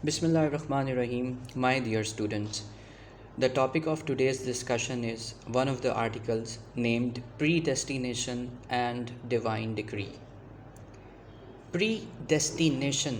Bismillah ar-Rahman ar-Rahim. My dear students, the topic of today's discussion is one of the articles named Predestination and Divine Decree. Predestination,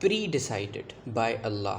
pre-decided by Allah.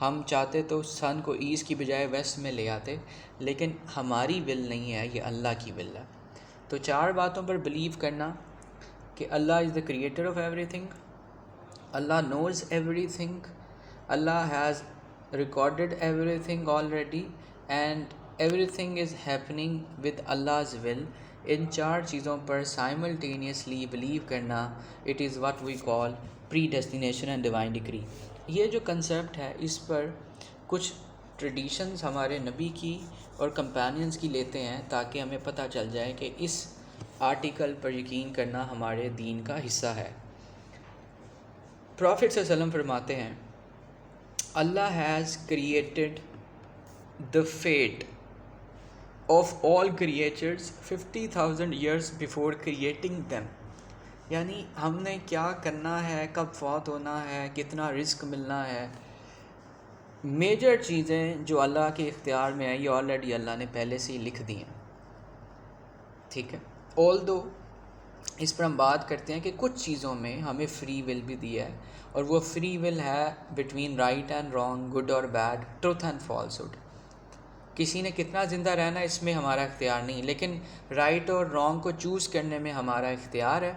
ہم چاہتے تو سن کو asset کی بجائے waste میں لے آتے، لیکن ہماری ول نہیں ہے، یہ اللہ کی ول ہے۔ تو 4 باتوں پر بلیو کرنا کہ Allah is the creator of everything, Allah knows everything, Allah has recorded everything already, and everything is happening with Allah's will۔ ان 4 چیزوں پر سائملٹینیسلی بلیو کرنا، it is what we call predestination and divine decree. یہ جو concept ہے، اس پر کچھ traditions ہمارے نبی کی اور کمپینینز کی لیتے ہیں تاکہ ہمیں پتہ چل جائے کہ اس آرٹیکل پر یقین کرنا ہمارے دین کا حصہ ہے۔ پرافٹ صلی اللہ علیہ وسلم فرماتے ہیں Allah has created the fate of all creatures 50,000 years before creating them۔ یعنی ہم نے کیا کرنا ہے، کب فوت ہونا ہے، کتنا رزق ملنا ہے، میجر چیزیں جو اللہ کے اختیار میں ہیں، یہ آلریڈی اللہ نے پہلے سے ہی لکھ دی ہیں، ٹھیک ہے۔ although اس پر ہم بات کرتے ہیں کہ کچھ چیزوں میں ہمیں فری ول بھی دیا ہے، اور وہ فری ول ہے between right and wrong, good اور بیڈ، ٹروتھ اینڈ فالسہڈ۔ کسی نے کتنا زندہ رہنا ہے اس میں ہمارا اختیار نہیں، لیکن رائٹ اور رانگ کو چوز کرنے میں ہمارا اختیار ہے،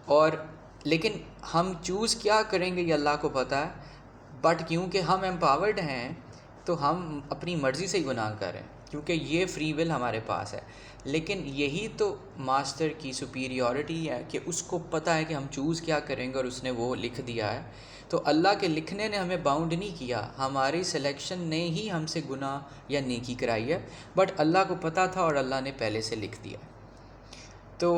اور لیکن ہم چوز کیا کریں گے یہ اللہ کو پتہ ہے۔ بٹ کیونکہ ہم امپاورڈ ہیں تو ہم اپنی مرضی سے ہی گناہ کر رہے ہیں، کیونکہ یہ فری ول ہمارے پاس ہے۔ لیکن یہی تو ماسٹر کی سپیریورٹی ہے کہ اس کو پتہ ہے کہ ہم چوز کیا کریں گے، اور اس نے وہ لکھ دیا ہے۔ تو اللہ کے لکھنے نے ہمیں باؤنڈ نہیں کیا، ہماری سلیکشن نے ہی ہم سے گناہ یا نیکی کرائی ہے، بٹ اللہ کو پتہ تھا اور اللہ نے پہلے سے لکھ دیا۔ تو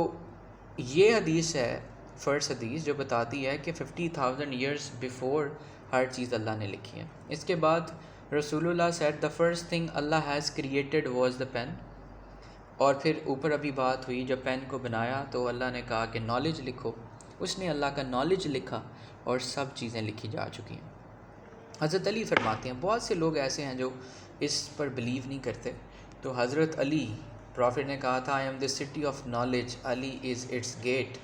یہ حدیث ہے، فرسٹ حدیث، جو بتاتی ہے کہ 50,000 ایئرس بیفور ہر چیز اللہ نے لکھی ہے۔ اس کے بعد رسول اللہ said the first thing Allah has created was the pen۔ اور پھر اوپر ابھی بات ہوئی جب پین کو بنایا تو اللہ نے کہا کہ نالج لکھو، اس نے اللہ کا نالج لکھا اور سب چیزیں لکھی جا چکی ہیں۔ حضرت علی فرماتے ہیں، بہت سے لوگ ایسے ہیں جو اس پر بلیو نہیں کرتے، تو حضرت علی پرافٹ نے کہا تھا I am the city of knowledge، Ali is its gate۔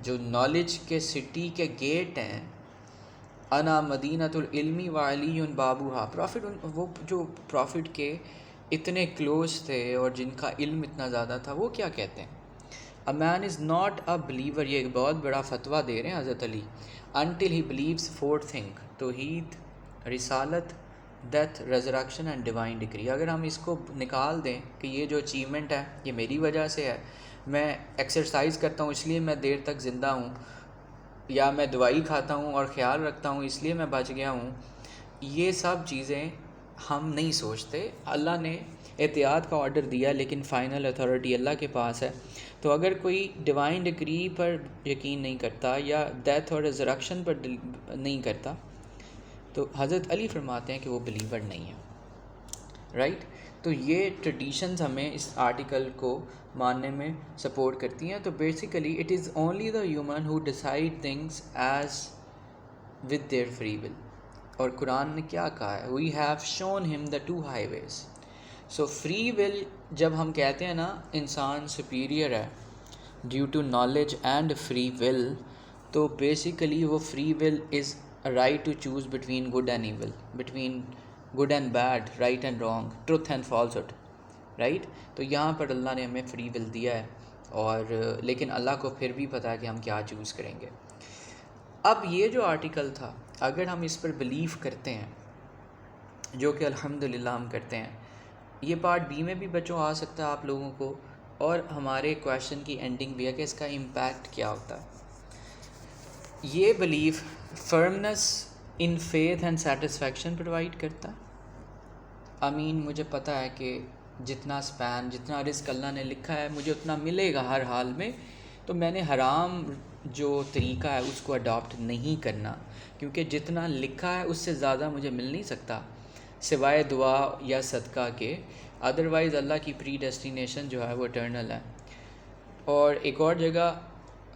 جو نالج کے سٹی کے گیٹ ہیں، انا مدینۃ العلم و علی بابوہا۔ پرافٹ وہ جو پرافٹ کے اتنے کلوز تھے اور جن کا علم اتنا زیادہ تھا، وہ کیا کہتے ہیں، A man is not a believer، یہ ایک بہت بڑا فتویٰ دے رہے ہیں حضرت علی، until he believes 4 things، توحید، رسالت، death, resurrection and divine degree. اگر ہم اس کو نکال دیں کہ یہ جو اچیومنٹ ہے یہ میری وجہ سے ہے، میں ایکسرسائز کرتا ہوں اس لیے میں دیر تک زندہ ہوں، یا میں دوائی کھاتا ہوں اور خیال رکھتا ہوں اس لیے میں بچ گیا ہوں، یہ سب چیزیں ہم نہیں سوچتے۔ اللہ نے احتیاط کا آرڈر دیا، لیکن فائنل اتھارٹی اللہ کے پاس ہے۔ تو اگر کوئی ڈیوائن ڈگری پر یقین نہیں کرتا یا ڈیتھ اور ریزریکشن پر نہیں کرتا، تو حضرت علی فرماتے ہیں کہ وہ بلیور نہیں ہے، رائٹ۔ تو یہ ٹریڈیشنز ہمیں اس آرٹیکل کو ماننے میں سپورٹ کرتی ہیں۔ تو basically it is only the human who decide things as with their free will. اور قرآن نے کیا کہا ہے، وی ہیو شون ہم دا 2 high ways. So free will جب ہم کہتے ہیں نا انسان سپیریئر ہے due to knowledge and free will, تو بیسیکلی وہ free will is right to choose between good and evil, between good and bad, right and wrong, truth and falsehood, right. تو یہاں پر اللہ نے ہمیں فری ول دیا ہے، اور لیکن اللہ کو پھر بھی پتہ ہے کہ ہم کیا چوز کریں گے۔ اب یہ جو آرٹیکل تھا، اگر ہم اس پر بلیو کرتے ہیں، جو کہ الحمدللہ ہم کرتے ہیں، یہ پارٹ بی میں بھی بچوں آ سکتا ہے آپ لوگوں کو، اور ہمارے کویشچن کی اینڈنگ بھی ہے کہ اس کا امپیکٹ کیا ہوتا ہے۔ یہ belief firmness in faith and satisfaction provide کرتا ہے۔ مجھے پتہ ہے کہ جتنا سپین، جتنا رزق اللہ نے لکھا ہے مجھے اتنا ملے گا ہر حال میں، تو میں نے حرام جو طریقہ ہے اس کو اڈاپٹ نہیں کرنا، کیونکہ جتنا لکھا ہے اس سے زیادہ مجھے مل نہیں سکتا سوائے دعا یا صدقہ کے، ادروائز اللہ کی پری ڈیسٹینیشن جو ہے وہ اٹرنل ہے۔ اور ایک اور جگہ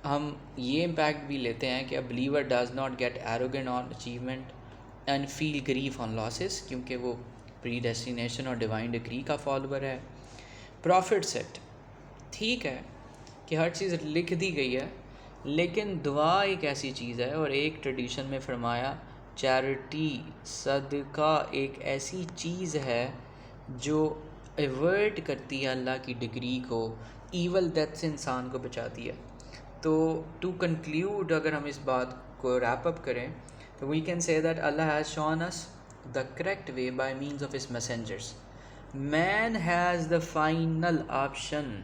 ہم یہ امپیکٹ بھی لیتے ہیں کہ believer does not get arrogant on achievement and feel grief on losses, کیونکہ وہ پری ڈیسٹینیشن اور ڈیوائن ڈگری کا فالوور ہے۔ پرافٹ سیٹ، ٹھیک ہے کہ ہر چیز لکھ دی گئی ہے، لیکن دعا ایک ایسی چیز ہے، اور ایک ٹریڈیشن میں فرمایا چیریٹی صدقہ ایک ایسی چیز ہے جو ایورٹ کرتی ہے اللہ کی ڈگری کو، ایول ڈیتھ سے انسان کو بچاتی ہے. تو ٹو کنکلیوڈ اگر ہم اس بات کو ریپ اپ کریں تو we can say that Allah has shown us the correct way by means of his messengers. Man has the final option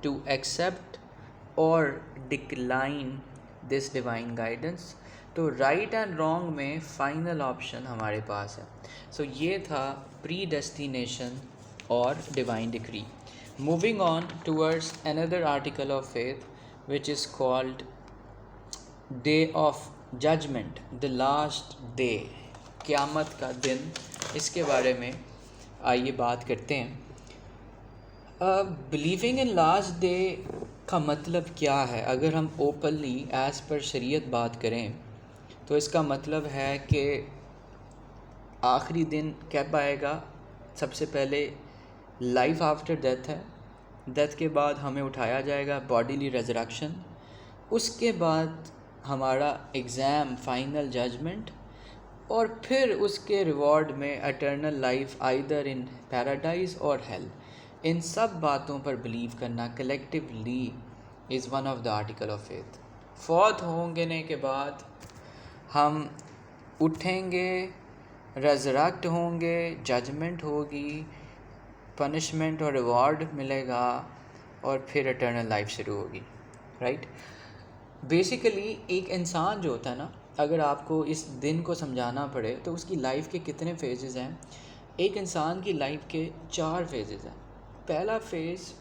to accept or decline this divine guidance. تو right and wrong میں final option ہمارے پاس ہے. So یہ تھا predestination اور divine decree. Moving on towards اندر article of faith which is called day of judgment, the last day, قیامت کا دن. اس کے بارے میں آئیے بات کرتے ہیں. بلیونگ ان لاسٹ ڈے کا مطلب کیا ہے؟ اگر ہم اوپنلی ایز پر شریعت بات کریں تو اس کا مطلب ہے کہ آخری دن کب آئے گا؟ سب سے پہلے لائف آفٹر ڈیتھ ہے. ڈیتھ کے بعد ہمیں اٹھایا جائے گا، باڈیلی ریزریکشن. اس کے بعد ہمارا ایگزام، فائنل ججمنٹ، اور پھر اس کے ریوارڈ میں eternal life either in paradise اور ہیل. ان سب باتوں پر بلیو کرنا collectively is one of the article of faith. فوت ہونے کے بعد ہم اٹھیں گے، ریزریکٹ ہوں گے، ججمنٹ ہوگی، پنشمنٹ اور ریوارڈ ملے گا، اور پھر اٹرنل لائف شروع ہوگی. رائٹ. بیسیکلی ایک انسان جو ہوتا ہے نا، اگر آپ کو اس دن کو سمجھانا پڑے تو اس کی لائف کے کتنے فیزز ہیں؟ ایک انسان کی لائف کے 4 فیزز ہیں. پہلا phase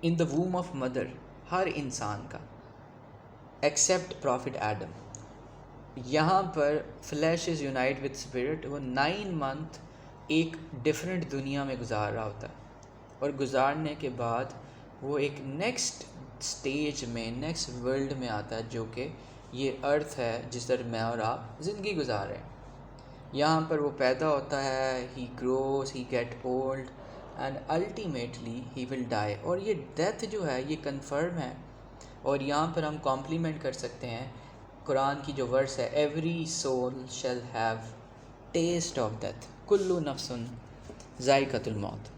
in the womb of mother, ہر انسان کا ایکسیپٹ پروفٹ ایڈم. یہاں پر flesh is unite with spirit. وہ 9 منتھ ایک ڈفرینٹ دنیا میں گزار رہا ہوتا ہے، اور گزارنے کے بعد وہ ایک نیکسٹ سٹیج میں، نیکسٹ ورلڈ میں آتا ہے، جو کہ یہ ارتھ ہے جس پر میں اور آپ زندگی گزار رہے ہیں. یہاں پر وہ پیدا ہوتا ہے، he grows, he gets old, and ultimately he will die. اور یہ ڈیتھ جو ہے یہ کنفرم ہے. اور یہاں پر ہم کمپلیمنٹ کر سکتے ہیں قرآن کی جو ورس ہے، every soul shall have taste of death, کلو نفس ذائقۃ الموت.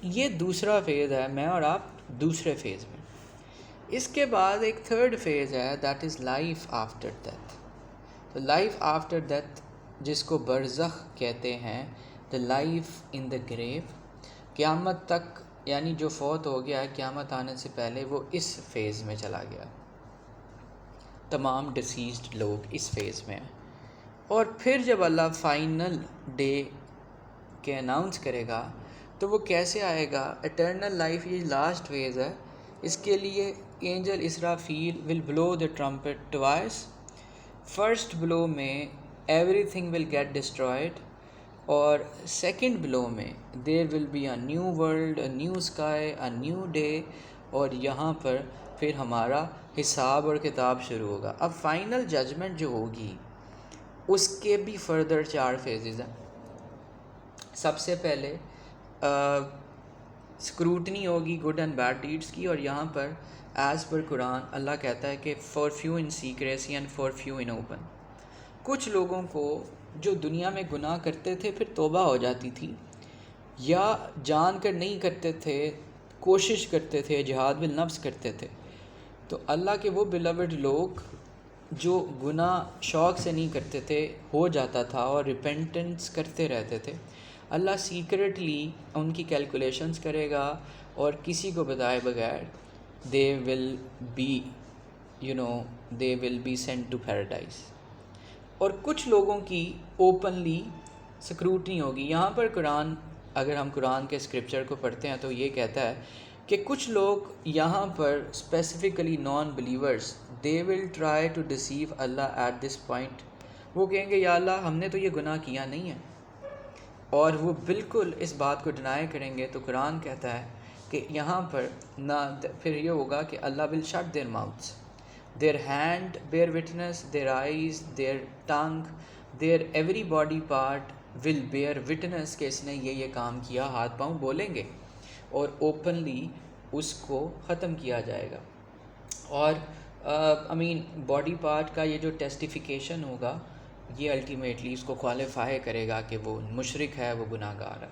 یہ دوسرا فیز ہے، میں اور آپ دوسرے فیز میں. اس کے بعد ایک تھرڈ فیز ہے، that is life after death. تو لائف آفٹر ڈیتھ جس کو برزخ کہتے ہیں، دا لائف ان دا گریو. قیامت تک، یعنی جو فوت ہو گیا ہے قیامت آنے سے پہلے وہ اس فیز میں چلا گیا. تمام ڈسیزڈ لوگ اس فیز میں ہیں. اور پھر جب اللہ فائنل ڈے کے اناؤنس کرے گا تو وہ کیسے آئے گا؟ اٹرنل لائف یہ لاسٹ فیز ہے. اس کے لیے angel Israfil will blow the trumpet twice. First blow میں everything will get destroyed, اور سیکنڈ بلو میں there will be a new world, a new sky, a new day. اور یہاں پر پھر ہمارا حساب اور کتاب شروع ہوگا. اب فائنل ججمنٹ جو ہوگی اس کے بھی فردر 4 فیزز ہیں. سب سے پہلے اسکروٹنی ہوگی گڈ اینڈ بیڈ ڈیڈس کی، اور یہاں پر ایز پر قرآن اللہ کہتا ہے کہ for few in secrecy and for few in open. کچھ لوگوں کو جو دنیا میں گناہ کرتے تھے پھر توبہ ہو جاتی تھی، یا جان کر نہیں کرتے تھے، کوشش کرتے تھے، جہاد بالنفس کرتے تھے، تو اللہ کے وہ بیلوڈ لوگ جو گناہ شوق سے نہیں کرتے تھے ہو جاتا تھا اور ریپینٹنس کرتے رہتے تھے، اللہ سیکرٹلی ان کی کیلکولیشنز کرے گا اور کسی کو بتائے بغیر they will be sent to paradise. اور کچھ لوگوں کی اوپنلی سکروٹنی ہوگی. یہاں پر قرآن، اگر ہم قرآن کے اسکرپچر کو پڑھتے ہیں تو یہ کہتا ہے کہ کچھ لوگ یہاں پر specifically non believers, they will try to deceive Allah at this point. وہ کہیں گے یا اللہ ہم نے تو یہ گناہ کیا نہیں ہے، اور وہ بالکل اس بات کو ڈینائی کریں گے. تو قرآن کہتا ہے کہ یہاں پر نہ پھر یہ ہوگا کہ Allah will shut their mouths, their hand bear witness, their eyes, their tongue, their every body part will bear witness کہ اس نے یہ کام کیا. ہاتھ پاؤں بولیں گے اور اوپنلی اس کو ختم کیا جائے گا. اور باڈی پارٹ کا یہ جو ٹیسٹیفیکیشن ہوگا یہ الٹیمیٹلی اس کو کوالیفائی کرے گا کہ وہ مشرک ہے، وہ گناہ گار ہے۔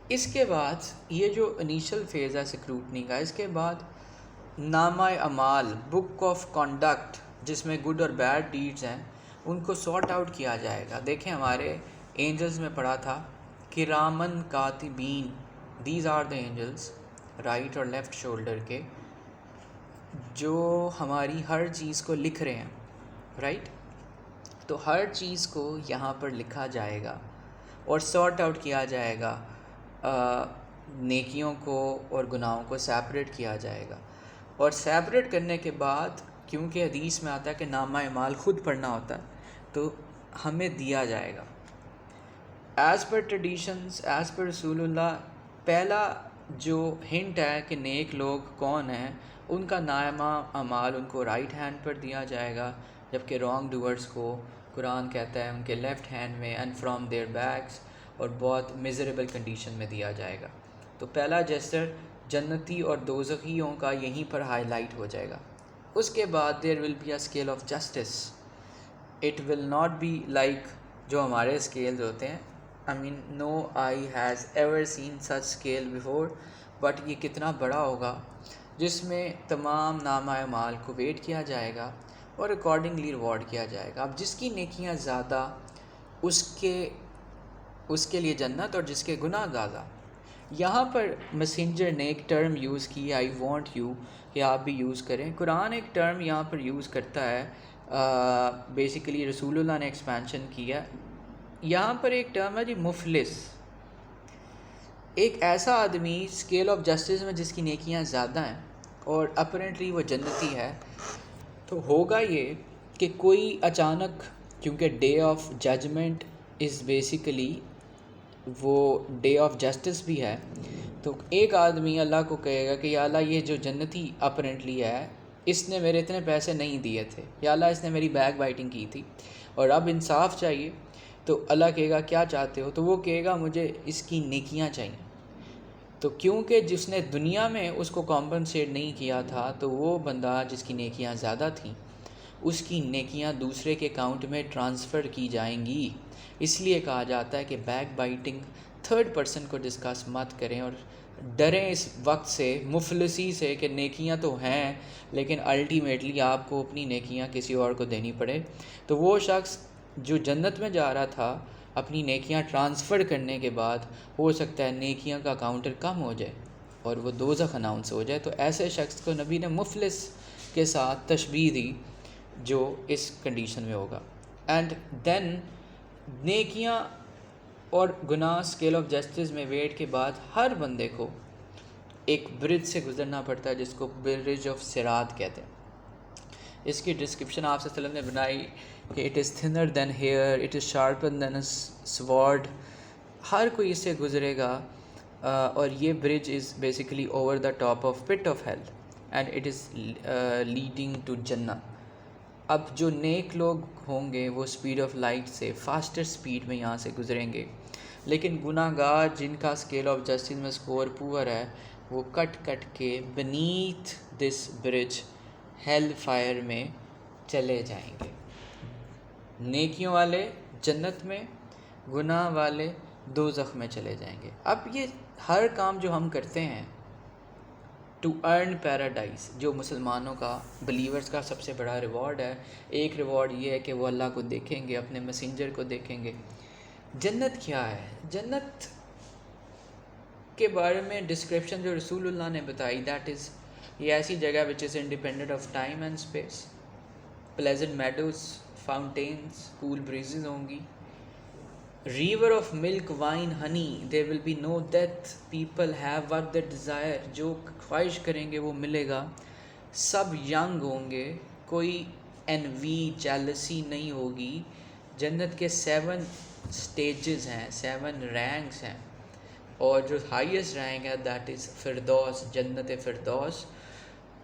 اس کے بعد یہ جو انیشل فیز ہے سکروٹنی کا، اس کے بعد نامہ اعمال، بک آف کانڈکٹ، جس میں گڈ اور بیڈ ڈیڈز ہیں، ان کو سارٹ آؤٹ کیا جائے گا۔ دیکھیں ہمارے اینجلز میں پڑھا تھا کرامن کاتبین، these are the angels, right اور لیفٹ شولڈر کے، جو ہماری ہر چیز کو لکھ رہے ہیں، رائٹ۔ تو ہر چیز کو یہاں پر لکھا جائے گا اور سارٹ آؤٹ کیا جائے گا، نیکیوں کو اور گناہوں کو سیپریٹ کیا جائے گا، اور سیپریٹ کرنے کے بعد کیونکہ حدیث میں آتا ہے کہ نامہ اعمال خود پڑھنا ہوتا ہے تو ہمیں دیا جائے گا۔ As per traditions, as per رسول اللہ، پہلا جو ہنٹ ہے کہ نیک لوگ کون ہیں، ان کا نامہ اعمال ان کو رائٹ ہینڈ پر دیا جائے گا، جبکہ رانگ ڈوئرز کو قرآن کہتا ہے ان کے لیفٹ ہینڈ میں، اینڈ فرام دیئر بیکس، اور بہت میزریبل کنڈیشن میں دیا جائے گا۔ تو پہلا جیسر جنتی اور دوزخیوں کا یہیں پر ہائی لائٹ ہو جائے گا۔ اس کے بعد there will be a scale of justice, it will not be like جو ہمارے اسکیلز ہوتے ہیں، I mean no eye has ever seen such scale before, but یہ کتنا بڑا ہوگا، جس میں تمام نامہ اعمال کو ویٹ کیا جائے گا اور اکارڈنگلی ریوارڈ کیا جائے گا۔ اب جس کی نیکیاں زیادہ اس کے لیے جنت، اور جس کے گناہ زیادہ۔ یہاں پر میسنجر نے ایک ٹرم یوز کی، آئی وانٹ یو، کہ آپ بھی یوز کریں۔ قرآن ایک ٹرم یہاں پر یوز کرتا ہے، بیسیکلی رسول اللہ نے ایکسپینشن کیا۔ یہاں پر ایک ٹرم ہے جی مفلس، ایک ایسا آدمی اسکیل آف جسٹس میں جس کی نیکیاں زیادہ ہیں اور اپرنٹلی وہ جنتی ہے۔ تو ہوگا یہ کہ کوئی اچانک، کیونکہ day of judgment is basically وہ ڈے آف جسٹس بھی ہے، تو ایک آدمی اللہ کو کہے گا کہ یا اللہ یہ جو جنتی اپرنٹلی ہے، اس نے میرے اتنے پیسے نہیں دیے تھے، یا اللہ اس نے میری بیک بائٹنگ کی تھی اور اب انصاف چاہیے۔ تو اللہ کہے گا کیا چاہتے ہو؟ تو وہ کہے گا مجھے اس کی نیکیاں چاہیے۔ تو کیونکہ جس نے دنیا میں اس کو کمپنسیٹ نہیں کیا تھا، تو وہ بندہ جس کی نیکیاں زیادہ تھیں، اس کی نیکیاں دوسرے کے اکاؤنٹ میں ٹرانسفر کی جائیں گی۔ اس لیے کہا جاتا ہے کہ بیک بائٹنگ، تھرڈ پرسن کو ڈسکس مت کریں، اور ڈریں اس وقت سے، مفلسی سے، کہ نیکیاں تو ہیں لیکن الٹیمیٹلی آپ کو اپنی نیکیاں کسی اور کو دینی پڑے۔ تو وہ شخص جو جنت میں جا رہا تھا، اپنی نیکیاں ٹرانسفر کرنے کے بعد ہو سکتا ہے نیکیاں کا کاؤنٹر کم ہو جائے اور وہ دوزخ اناؤنس ہو جائے۔ تو ایسے شخص کو نبی نے مفلس کے ساتھ تشبیہ دی جو اس کنڈیشن میں ہوگا۔ اینڈ دین نیکیاں اور گناہ اسکیل آف جسٹس میں ویٹ کے بعد ہر بندے کو ایک برج سے گزرنا پڑتا ہے، جس کو برج آف صراط کہتے ہیں۔ اس کی ڈسکرپشن آپ صلی اللہ علیہ وسلم نے بنائی کہ it is thinner than hair, it is sharper than a sword, ہر کوئی اس سے گزرے گا، اور یہ bridge is basically over the top of pit of hell and it is leading to جنت۔ اب جو نیک لوگ ہوں گے وہ اسپیڈ آف لائٹ سے، فاسٹر اسپیڈ میں یہاں سے گزریں گے، لیکن گناہ گار جن کا اسکیل آف جسٹس میں اسکور پور ہے، وہ کٹ کٹ کے بنیتھ دس برج ہیل فائر میں چلے جائیں گے۔ نیکیوں والے جنت میں، گناہ والے دوزخ میں چلے جائیں گے۔ اب یہ ہر کام جو ہم کرتے ہیں ٹو ارن پیراڈائز، جو مسلمانوں کا، بلیورز کا سب سے بڑا ریوارڈ ہے، ایک ریوارڈ یہ ہے کہ وہ اللہ کو دیکھیں گے، اپنے میسنجر کو دیکھیں گے۔ جنت کیا ہے؟ جنت کے بارے میں ڈسکرپشن جو رسول اللہ نے بتائی، دیٹ از، یہ ایسی جگہ which is independent of time and space, pleasant meadows, fountains, cool breezes ہوں گی، river of milk wine honey, there will be no death, people have what they desire، جو خواہش کریں گے وہ ملے گا، سب ینگ ہوں گے، کوئی envy jealousy نہیں ہوگی۔ جنت کے 7 سٹیجز ہیں، 7 رینکس ہیں، اور جو ہائیسٹ رینک ہے دیٹ از فردوس، جنت فردوس۔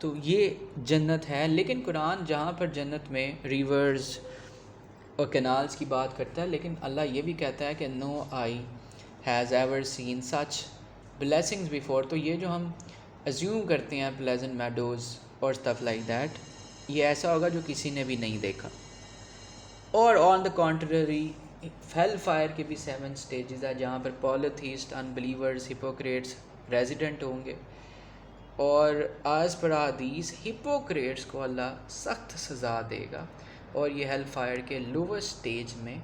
تو یہ جنت ہے۔ لیکن قرآن جہاں پر جنت میں ریورز اور کینالز کی بات کرتا ہے، لیکن اللہ یہ بھی کہتا ہے کہ no eye has ever seen such blessings before. تو یہ جو ہم ایزیوم کرتے ہیں پلیزنٹ میڈوز اور اسٹف لائک دیٹ، یہ ایسا ہوگا جو کسی نے بھی نہیں دیکھا۔ اور آن دا کانٹرری ہیل فائر کے بھی 7 سٹیجز ہیں جہاں پر پالیتھیسٹ، انبلیورز، ہپوکریٹس ریزیڈنٹ ہوں گے، اور آز پر حدیث ہپوکریٹس کو اللہ سخت سزا دے گا اور یہ ہیل فائر کے لوور سٹیج میں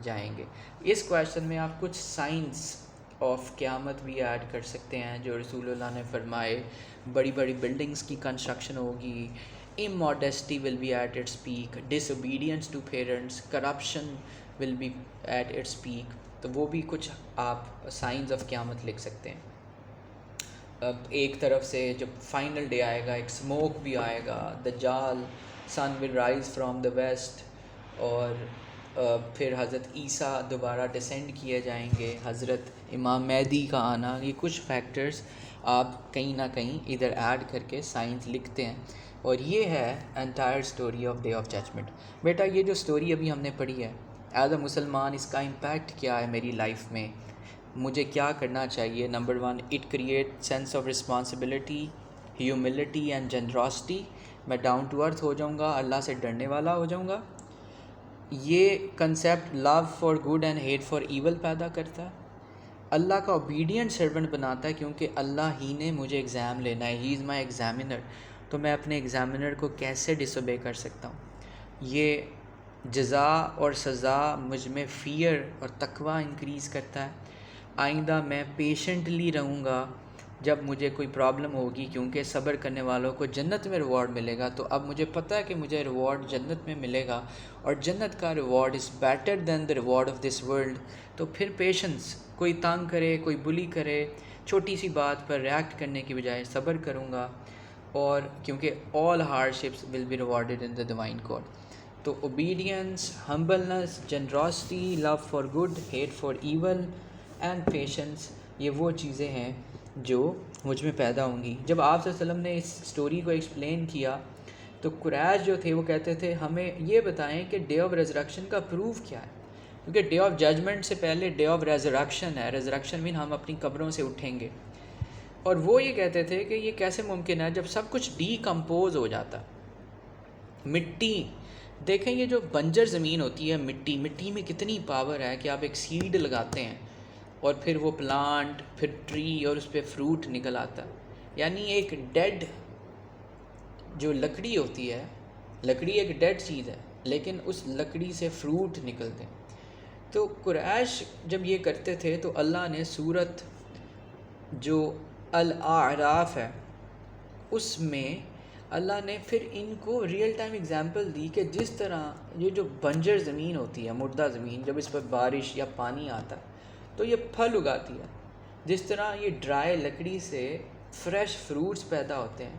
جائیں گے۔ اس کویشچن میں آپ کچھ سائنس آف قیامت بھی ایڈ کر سکتے ہیں جو رسول اللہ نے فرمائے، بڑی بڑی بلڈنگز کی کنسٹرکشن ہوگی، immodesty will be at its peak, disobedience to parents, corruption will be at its peak۔ تو وہ بھی کچھ آپ سائنس آف قیامت لکھ سکتے ہیں۔ اب ایک طرف سے جب فائنل ڈے آئے گا ایک اسموک بھی آئے گا، دجال، سن will rise from the waste, اور پھر حضرت عیسیٰ دوبارہ ڈسینڈ کیے جائیں گے، حضرت امام مہدی کا آنا، یہ کچھ فیکٹرز آپ کہیں نہ کہیں ادھر ایڈ کر کے سائنس لکھتے ہیں، اور یہ ہے entire story of day of judgment. بیٹا یہ جو سٹوری ابھی ہم نے پڑھی ہے، ایز اے مسلمان اس کا امپیکٹ کیا ہے میری لائف میں، مجھے کیا کرنا چاہیے؟ Number 1، it create sense of responsibility, humility and generosity. میں ڈاؤن ٹو ارتھ ہو جاؤں گا، اللہ سے ڈرنے والا ہو جاؤں گا۔ یہ concept love for good and hate for evil پیدا کرتا ہے، اللہ کا اوبیڈینٹ سرونٹ بناتا ہے، کیونکہ اللہ ہی نے مجھے ایگزام لینا ہے، ہی از مائی ایگزامینر، تو میں اپنے ایگزامینر کو کیسے ڈس اوبے کر سکتا ہوں؟ یہ جزا اور سزا مجھ میں فیئر اور تقوی انکریز کرتا ہے۔ آئندہ میں پیشنٹلی رہوں گا جب مجھے کوئی پرابلم ہوگی، کیونکہ صبر کرنے والوں کو جنت میں ریوارڈ ملے گا، تو اب مجھے پتہ ہے کہ مجھے ریوارڈ جنت میں ملے گا، اور جنت کا reward is better than the reward of this world. تو پھر پیشنس، کوئی تنگ کرے، کوئی بلی کرے، چھوٹی سی بات پر ریئیکٹ کرنے کی بجائے صبر کروں گا، اور کیونکہ all hardships will be rewarded in the divine court. تو obedience, humbleness, generosity, love for good, hate for evil and patience, یہ وہ چیزیں ہیں جو مجھ میں پیدا ہوں گی۔ جب آپ صلی اللہ علیہ وسلم نے اس سٹوری کو ایکسپلین کیا تو قریش جو تھے وہ کہتے تھے ہمیں یہ بتائیں کہ ڈے آف ریزریکشن کا پروف کیا ہے، کیونکہ ڈے آف ججمنٹ سے پہلے ڈے آف ریزریکشن ہے، ریزریکشن مین ہم اپنی قبروں سے اٹھیں گے۔ اور وہ یہ کہتے تھے کہ یہ کیسے ممکن ہے جب سب کچھ ڈی کمپوز ہو جاتا، مٹی دیکھیں، یہ جو بنجر زمین ہوتی ہے، مٹی میں کتنی پاور ہے کہ آپ ایک سیڈ لگاتے ہیں اور پھر وہ پلانٹ، پھر ٹری، اور اس پہ فروٹ نکل آتا ہے۔ یعنی ایک ڈیڈ جو لکڑی ہوتی ہے، لکڑی ایک ڈیڈ چیز ہے، لیکن اس لکڑی سے فروٹ نکلتے ہیں۔ تو قریش جب یہ کرتے تھے تو اللہ نے سورت جو الاعراف ہے اس میں اللہ نے پھر ان کو ریئل ٹائم ایگزامپل دی کہ جس طرح یہ جو بنجر زمین ہوتی ہے، مردہ زمین، جب اس پر بارش یا پانی آتا ہے تو یہ پھل اگاتی ہے، جس طرح یہ ڈرائی لکڑی سے فریش فروٹس پیدا ہوتے ہیں،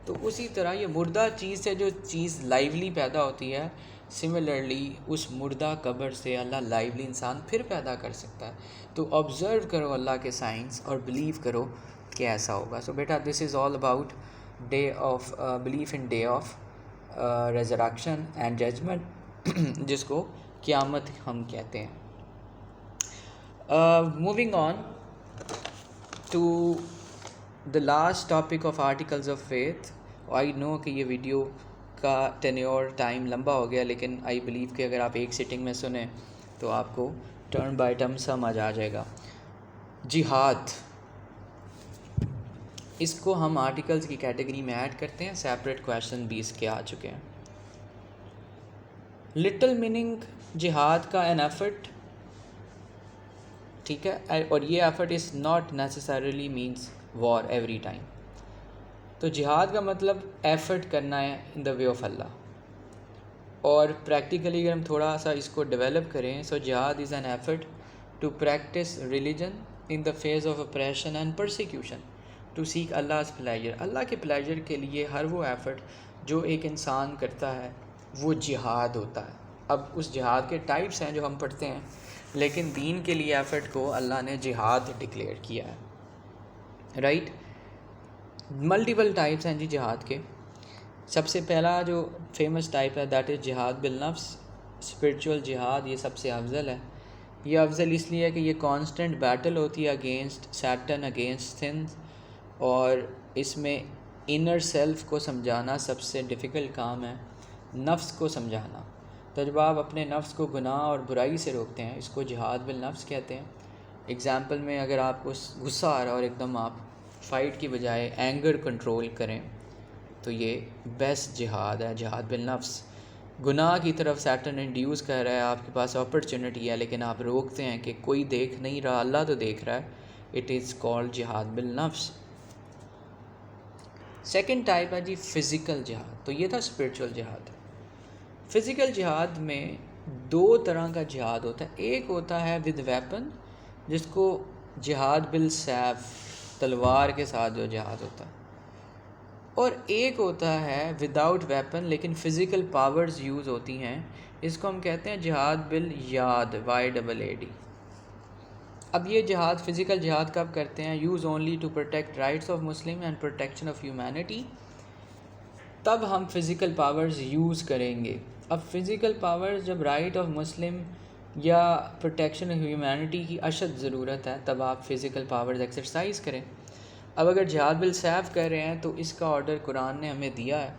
تو اسی طرح یہ مردہ چیز سے جو چیز لائیولی پیدا ہوتی ہے، سملرلی اس مردہ قبر سے اللہ لائیولی انسان پھر پیدا کر سکتا ہے۔ تو آبزرو کرو اللہ کے سائنس اور بلیو کرو کہ ایسا ہوگا۔ سو بیٹا this is all about day of belief in day of resurrection and judgment, جس کو قیامت ہم کہتے ہیں۔ Moving on to the last topic of articles of faith. I know کہ یہ ویڈیو کا ٹینیور ٹائم لمبا ہو گیا، لیکن آئی بلیو کہ اگر آپ ایک سٹنگ میں سنیں تو آپ کو ٹرن بائی ٹرن سمجھ آ جائے گا۔ جہاد، اس کو ہم آرٹیکلز کی کیٹیگری میں ایڈ کرتے ہیں، سیپریٹ کویشچن بھی اس کے آ چکے ہیں۔ لٹل میننگ جہاد کا این ایفرٹ، ٹھیک ہے، اور یہ effort is not necessarily means war every time. تو جہاد کا مطلب ایفرٹ کرنا ہے ان دا وے آف اللہ، اور پریکٹیکلی اگر ہم تھوڑا سا اس کو ڈیولپ کریں، سو جہاد is an effort to practice religion in the face of oppression and persecution to seek اللہز پلیجر۔ اللہ کے پلیجر کے لیے ہر وہ ایفرٹ جو ایک انسان کرتا ہے وہ جہاد ہوتا ہے۔ اب اس جہاد کے ٹائپس ہیں جو ہم پڑھتے ہیں، لیکن دین کے لیے ایفرٹ کو اللہ نے جہاد ڈکلیئر کیا ہے، رائٹ۔ ملٹیپل ٹائپس ہیں جی جہاد کے۔ سب سے پہلا جو فیمس ٹائپ ہے دیٹ از جہاد بالنفس، اسپرچول جہاد، یہ سب سے افضل ہے۔ یہ افضل اس لیے کہ یہ کانسٹنٹ بیٹل ہوتی ہے اگینسٹ سیٹن، اگینسٹ سنس، اور اس میں انر سیلف کو سمجھانا سب سے ڈیفیکلٹ کام ہے، نفس کو سمجھانا۔ تو جب آپ اپنے نفس کو گناہ اور برائی سے روکتے ہیں، اس کو جہاد بالنفس کہتے ہیں۔ اگزامپل میں اگر آپ کو غصہ آ رہا ہے اور ایک دم آپ فائٹ کی بجائے اینگر کنٹرول کریں تو یہ بیسٹ جہاد ہے، جہاد بالنفس۔ گناہ کی طرف سیٹن انڈیوس کر رہا ہے، آپ کے پاس اپرچونٹی ہے لیکن آپ روکتے ہیں کہ کوئی دیکھ نہیں رہا، اللہ تو دیکھ رہا ہے، اٹ از کالڈ جہاد بالنفس۔ سیکنڈ ٹائپ ہے جی فزیکل جہاد، تو یہ تھا اسپرچول جہاد۔ فزیکل جہاد میں دو طرح کا جہاد ہوتا ہے، ایک ہوتا ہے ود ویپن جس کو جہاد بالسیف، تلوار کے ساتھ جو جہاد ہوتا ہے، اور ایک ہوتا ہے وداؤٹ ویپن لیکن فزیکل پاورز یوز ہوتی ہیں، اس کو ہم کہتے ہیں جہاد بالیاد، YAAD۔ اب یہ جہاد فزیکل جہاد کب کرتے ہیں؟ Use only to protect rights of Muslim and protection of humanity, تب ہم فزیکل پاورز یوز کریں گے۔ اب فزیکل پاورز جب رائٹ آف مسلم یا پروٹیکشن آف ہیومینٹی کی اشد ضرورت ہے تب آپ فزیکل پاورز ایکسرسائز کریں۔ اب اگر جہاد بالسیف کر رہے ہیں تو اس کا آرڈر قرآن نے ہمیں دیا ہے،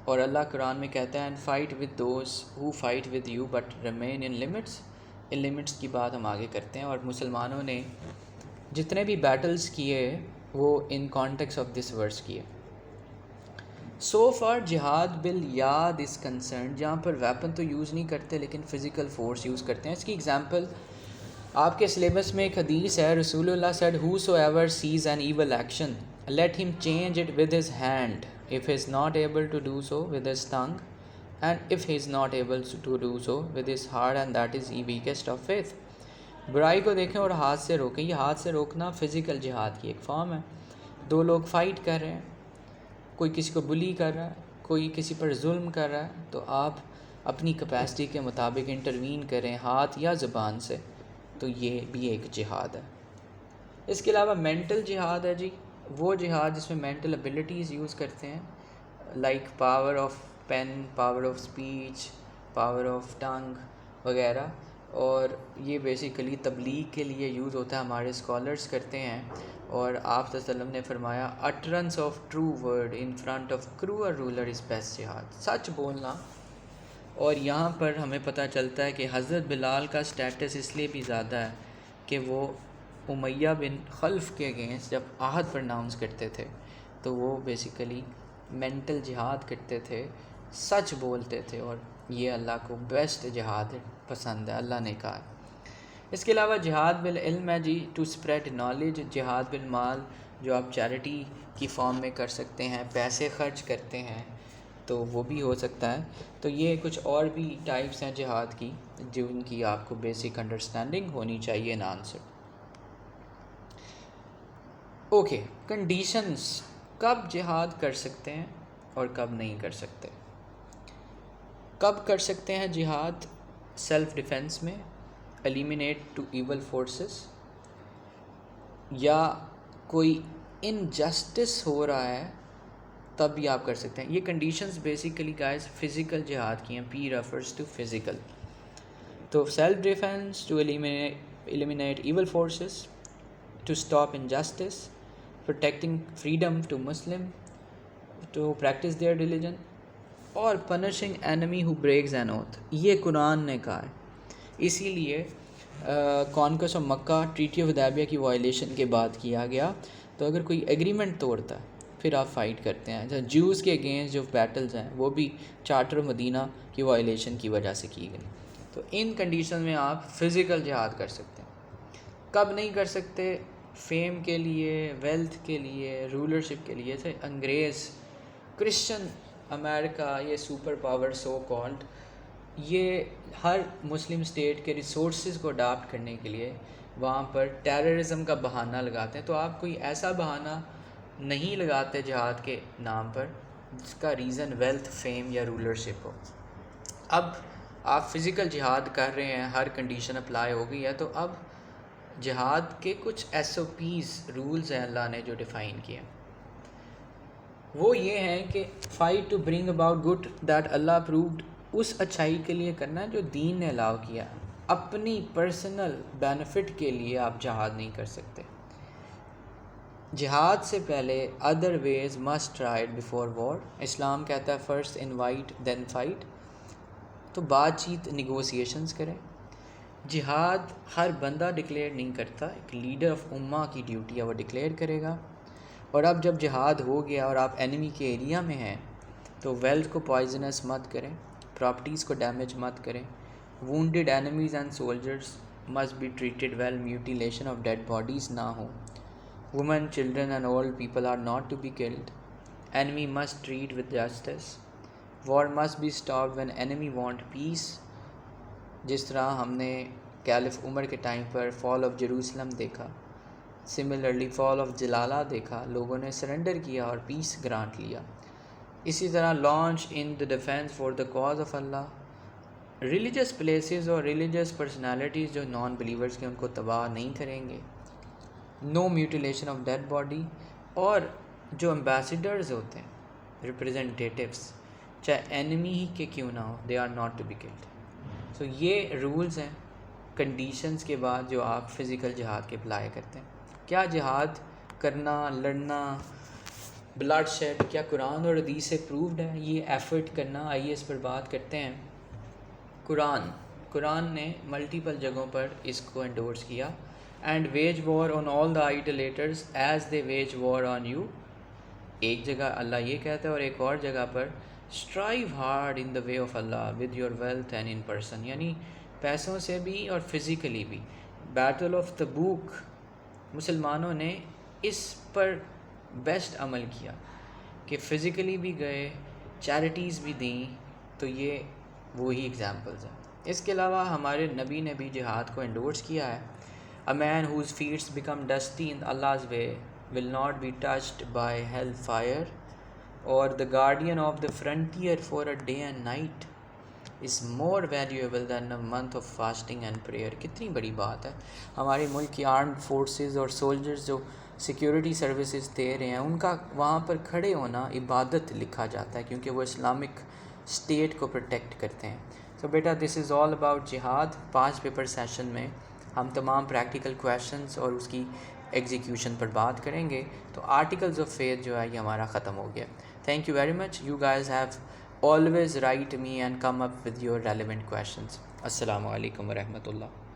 اور اللہ قرآن میں کہتا ہے and fight with those who fight with you but remain in limits. In limits کی بات ہم آگے کرتے ہیں، اور مسلمانوں نے جتنے بھی بیٹلز کیے وہ ان کانٹیکس آف دس ورس کیے۔ سو فار جہاد بالیاد از کنسرن، جہاں پر ویپن تو یوز نہیں کرتے لیکن فزیکل فورس یوز کرتے ہیں۔ اس کی ایگزامپل آپ کے سلیبس میں ایک حدیث ہے، رسول اللہ said whosoever sees an evil action let him change it with his hand if he is not able to do so with his tongue and if he is not able to do so with his heart and that is the weakest of faith۔ برائی کو دیکھیں اور ہاتھ سے روکیں، یہ ہاتھ سے روکنا فزیکل جہاد کی ایک فارم ہے۔ دو لوگ فائٹ کر رہے ہیں، کوئی کسی کو بلی کر رہا ہے، کوئی کسی پر ظلم کر رہا ہے، تو آپ اپنی کیپیسٹی کے مطابق انٹروین کریں ہاتھ یا زبان سے، تو یہ بھی ایک جہاد ہے۔ اس کے علاوہ مینٹل جہاد ہے جی، وہ جہاد جس میں مینٹل ابیلٹیز یوز کرتے ہیں، like power of pen, power of speech, power of tongue وغیرہ، اور یہ بیسیکلی تبلیغ کے لیے یوز ہوتا ہے، ہمارے اسکالرس کرتے ہیں۔ اور آپ صلی اللہ علیہ وسلم نے فرمایا utterance of true word in front of cruel ruler is best جہاد، سچ بولنا۔ اور یہاں پر ہمیں پتہ چلتا ہے کہ حضرت بلال کا سٹیٹس اس لیے بھی زیادہ ہے کہ وہ امیہ بن خلف کے اگینسٹ جب عہد پرناؤنس کرتے تھے تو وہ بیسیکلی مینٹل جہاد کرتے تھے، سچ بولتے تھے، اور یہ اللہ کو بیسٹ جہاد پسند ہے، اللہ نے کہا ہے۔ اس کے علاوہ جہاد بالعلم ہے جی، ٹو اسپریڈ نالج۔ جہاد بالمال جو آپ چیریٹی کی فارم میں کر سکتے ہیں، پیسے خرچ کرتے ہیں تو وہ بھی ہو سکتا ہے۔ تو یہ کچھ اور بھی ٹائپس ہیں جہاد کی جن کی آپ کو بیسک انڈرسٹینڈنگ ہونی چاہیے ان آنسر۔ اوکے، کنڈیشنز، کب جہاد کر سکتے ہیں اور کب نہیں کر سکتے۔ کب کر سکتے ہیں جہاد؟ سیلف ڈیفینس میں، ایلیمینیٹ ٹو ایول فورسز، یا کوئی انجسٹس ہو رہا ہے تب بھی آپ کر سکتے ہیں۔ یہ کنڈیشنز بیسیکلی گائز فزیکل جہاد کی ہیں، P refers to physical. To self defence, to eliminate evil forces, to stop injustice, protecting freedom to Muslim to practice their religion, اور punishing enemy who breaks an oath, یہ قرآن نے کہا ہے۔ اسی لیے conquest of Mecca, treaty of Hudaybiyyah کی violation کے بعد کیا گیا۔ تو اگر کوئی ایگریمنٹ توڑتا ہے پھر آپ فائٹ کرتے ہیں۔ جوز کے اگینسٹ جو بیٹلز ہیں وہ بھی چارٹر آف مدینہ کی وائلیشن کی وجہ سے کی گئی۔ تو ان کنڈیشن میں آپ فزیکل جہاد کر سکتے ہیں۔ کب نہیں کر سکتے؟ فیم کے لیے، ویلتھ کے لیے، رولرشپ کے لیے۔ جیسے انگریز، کرسچن امریکہ، یہ سپر پاور سو کالڈ، یہ ہر مسلم اسٹیٹ کے ریسورسز کو اڈاپٹ کرنے کے لیے وہاں پر ٹیررزم کا بہانہ لگاتے ہیں۔ تو آپ کوئی ایسا بہانہ نہیں لگاتے جہاد کے نام پر جس کا ریزن ویلتھ، فیم یا رولرشپ ہو۔ اب آپ فزیکل جہاد کر رہے ہیں، ہر کنڈیشن اپلائی ہو گئی ہے، تو اب جہاد کے کچھ SOPs، رولز ہیں اللہ نے جو ڈیفائن کیے ہیں، وہ یہ ہیں کہ fight to bring about good that اللہ اپرووڈ، اس اچھائی کے لیے کرنا ہے جو دین نے الاؤ کیا۔ اپنی پرسنل بینیفٹ کے لیے آپ جہاد نہیں کر سکتے۔ جہاد سے پہلے other ways must tried before war. اسلام کہتا ہے فرسٹ انوائٹ دین فائٹ۔ تو بات چیت نیگوسیشنز کریں. جہاد ہر بندہ ڈکلیئر نہیں کرتا، ایک لیڈر آف امہ کی ڈیوٹی ہے، وہ ڈکلیئر کرے گا. اور اب جب جہاد ہو گیا اور آپ اینیمی کے ایریا میں ہیں تو ویلتھ کو پوائزنس مت کریں، پراپرٹیز کو ڈیمیج مت کریں. Wounded enemies and soldiers must be treated well, mutilation of dead bodies نہ ہو. Women, children and old people are not to be killed. enemy must treat with justice. war must be stopped when enemy want peace. جس طرح ہم نے caliph عمر کے time per fall of Jerusalem دیکھا، similarly fall of جلالہ دیکھا، لوگوں نے سرنڈر کیا اور پیس گرانٹ لیا. اسی طرح launch in the defence for the cause of Allah. Religious places اور ریلیجس پرسنالٹیز جو نان بلیورز کے ان کو تباہ نہیں کریں گے. نو میوٹیلیشن آف ڈیڈ باڈی. اور جو امبیسیڈرز ہوتے ہیں، ریپرزنٹیٹیوز، چاہے اینیمی ہی کے کیوں نہ ہو، they are not to be killed. So یہ رولز ہیں کنڈیشنز کے بعد جو آپ فزیکل جہاد کے اپلائی کرتے ہیں. کیا جہاد کرنا، لڑنا، بلڈ شیڈ، کیا قرآن اور حدیث سے پرووڈ ہے یہ ایفرٹ کرنا؟ آئیے اس پر بات کرتے ہیں. قرآن نے ملٹیپل جگہوں پر اس کو انڈورس کیا. And wage war on all the idolaters as they wage war on you. ایک جگہ اللہ یہ کہتا ہے اور ایک اور جگہ پر strive hard in the way of اللہ with your wealth and in person, یعنی پیسوں سے بھی اور فزیکلی بھی. بیٹل آف تبوک مسلمانوں نے اس پر بیسٹ عمل کیا کہ فزیکلی بھی گئے، چیریٹیز بھی دیں. تو یہ وہی ایگزامپلز ہیں. اس کے علاوہ ہمارے نبی نے بھی جہاد کو انڈورس کیا ہے. A man whose feet become dusty in Allah's way will not be touched by hell fire, or the guardian of the frontier for a day and night is more valuable than a month of fasting and prayer. کتنی بڑی بات ہے. ہمارے ملک کی armed forces اور soldiers جو security services دے رہے ہیں، ان کا وہاں پر کھڑے ہونا عبادت لکھا جاتا ہے کیونکہ وہ اسلامک اسٹیٹ کو پروٹیکٹ کرتے ہیں. سو بیٹا دس از آل اباؤٹ جہاد. 5 پیپر سیشن میں ہم تمام پریکٹیکل کویشچنس اور اس کی ایگزیکیوشن پر بات کریں گے. تو آرٹیکلز آف فیتھ جو ہے یہ ہمارا ختم ہو گیا. Thank you very much. You guys have always write me and come up with your relevant questions. السلام علیکم ورحمۃ اللہ.